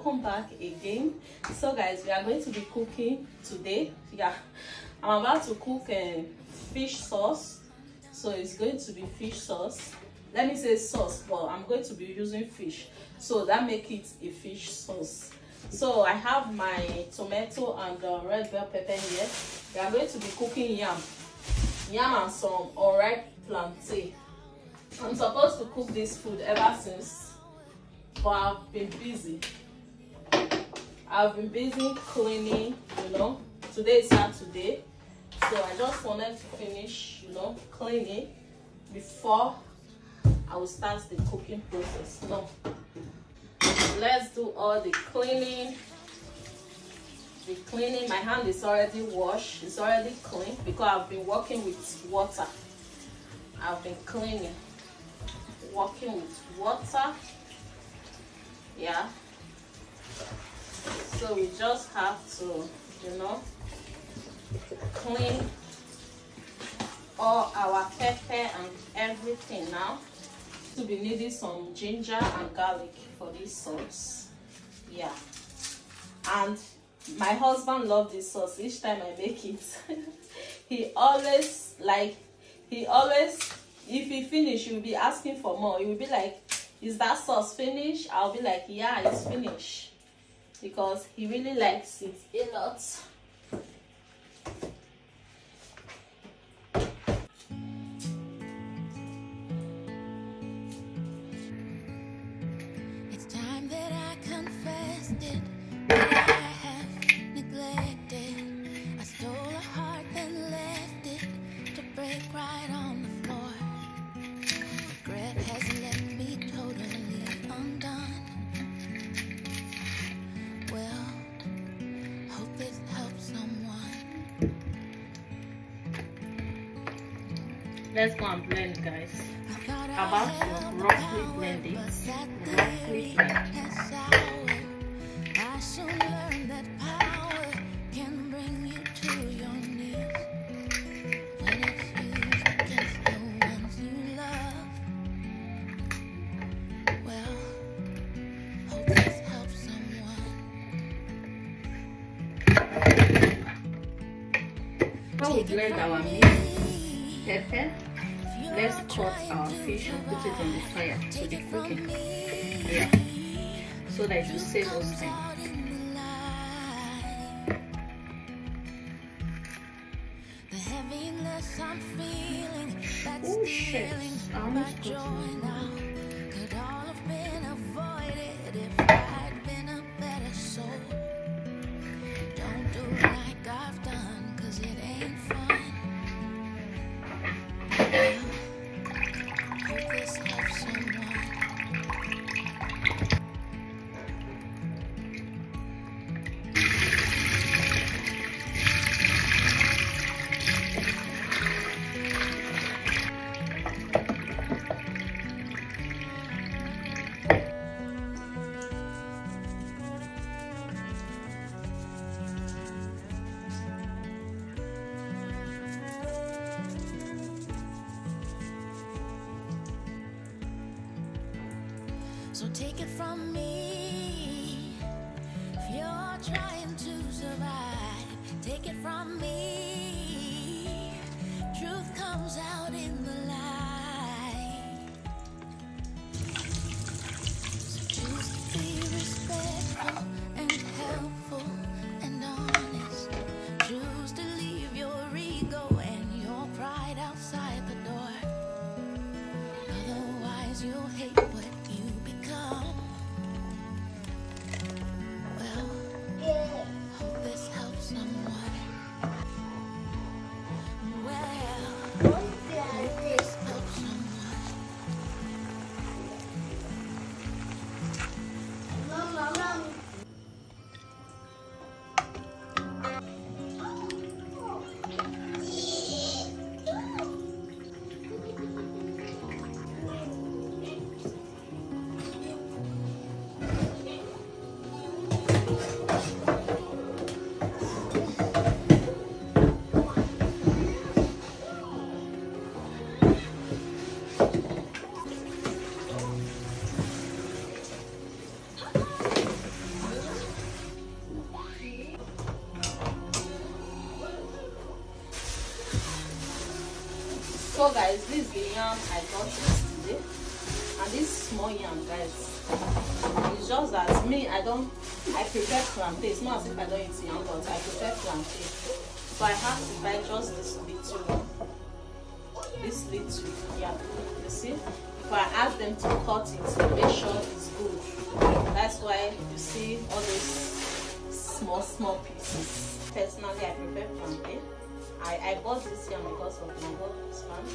welcome back again. So guys, we are going to be cooking today. Yeah, I'm about to cook fish sauce. So it's going to be fish sauce. Let me say sauce, but I'm going to be using fish, so that make it a fish sauce. So I have my tomato and red bell pepper here. We are going to be cooking yam and some unripe plantain. I'm supposed to cook this food ever since, but I've been busy. I've been busy cleaning, you know. Today is Saturday, so I just wanted to finish, you know, cleaning before I will start the cooking process. No, let's do all the cleaning. My hand is already washed, it's already clean because I've been working with water. I've been cleaning, working with water. Yeah, so we just have to, you know, clean all our pepper and everything. Now to be needing some ginger and garlic for this sauce. Yeah, and my husband loves this sauce. Each time I make it he always, if he finish, he will be asking for more. He will be like, is that sauce finished? I'll be like, yeah, it's finished, because he really likes it a lot. It's time that I confessed it, that I have neglected. I stole a heart and left it to break right on the floor. Regret has left me totally undone. Well, hope this helps someone. Let's go and blend, guys. About to roughly blend it. Roughly blend. I soon learned that power can bring you to your knees when it's used against the ones you love. Well, hope this helps someone. When we blend our meat, pepper, let's cut our fish and put it on the fire to be cooking. Yeah, so that it will save us time. The heaviness I'm feeling, that's Oh shit, I almost got joy it. now. Could all have been avoided if I'd been a better soul. Don't do like I've done, 'cause it ain't fun. Hope this helps someone. So take it from me, if you're trying to survive, take it from me, truth comes out in the light. So choose to be respectful and helpful and honest. Choose to leave your ego and your pride outside the door. Otherwise you'll hate what you become. Well, hope this helps someone. So guys, this is the yam I got yesterday, and this small yam, guys, it's just that me, I prefer plantain. It's not as if I don't eat yam, but I prefer plantain, so I have to buy just this little yam. You see, if I ask them to cut it to make sure it's good, that's why you see all those small pieces. Personally, I prefer plantain. I bought this yam because of my husband.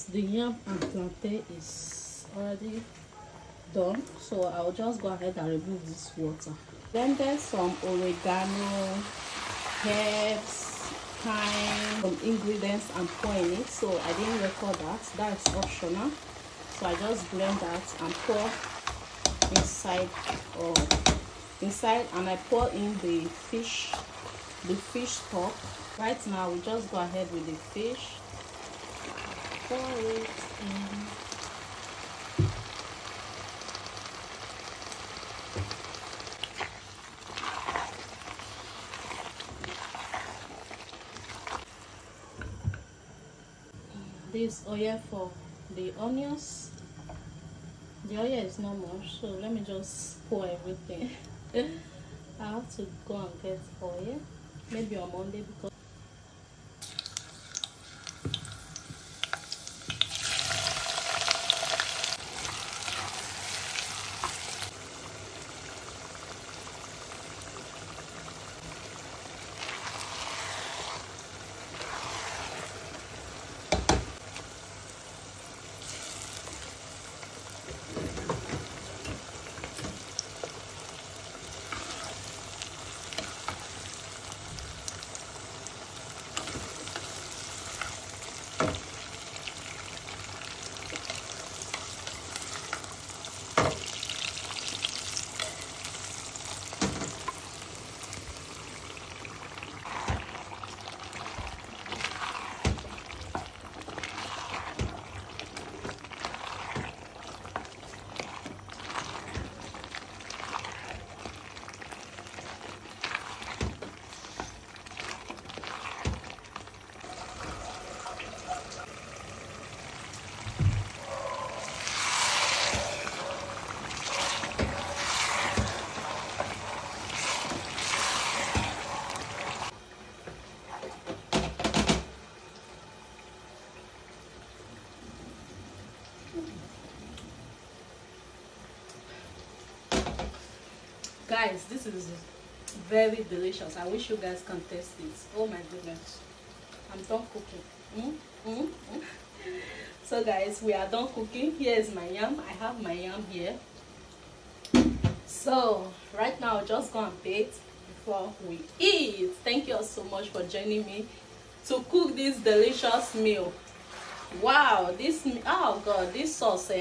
The yam and plantain is already done, so I'll just go ahead and remove this water. Then there's some oregano, herbs, thyme, some ingredients I'm pouring it, so I didn't record that. That's optional, so I just blend that and pour inside and I pour in the fish stock. Right now we just go ahead with the fish. Pour it in. This oil for the onions. The oil is not much, so let me just pour everything. I have to go and get oil maybe on Monday because guys, this is very delicious. I wish you guys can taste it. Oh my goodness, I'm done cooking. So guys, we are done cooking. Here is my yam. I have my yam here. So right now, just go and bake before we eat. Thank you all so much for joining me to cook this delicious meal. Wow, oh god, this sauce,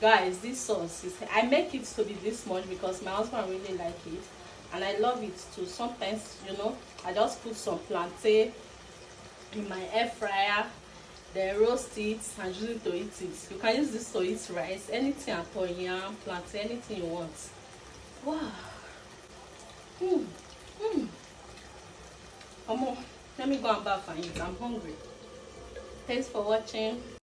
guys, this sauce is, I make it to be this much because my husband really like it and I love it too. Sometimes, you know, I just put some plantain in my air fryer, then roast it and use it to eat it. You can use this to eat rice, anything at all, yam, plantain, anything you want. Wow. Come on, let me go and bath and eat. I'm hungry. Thanks for watching.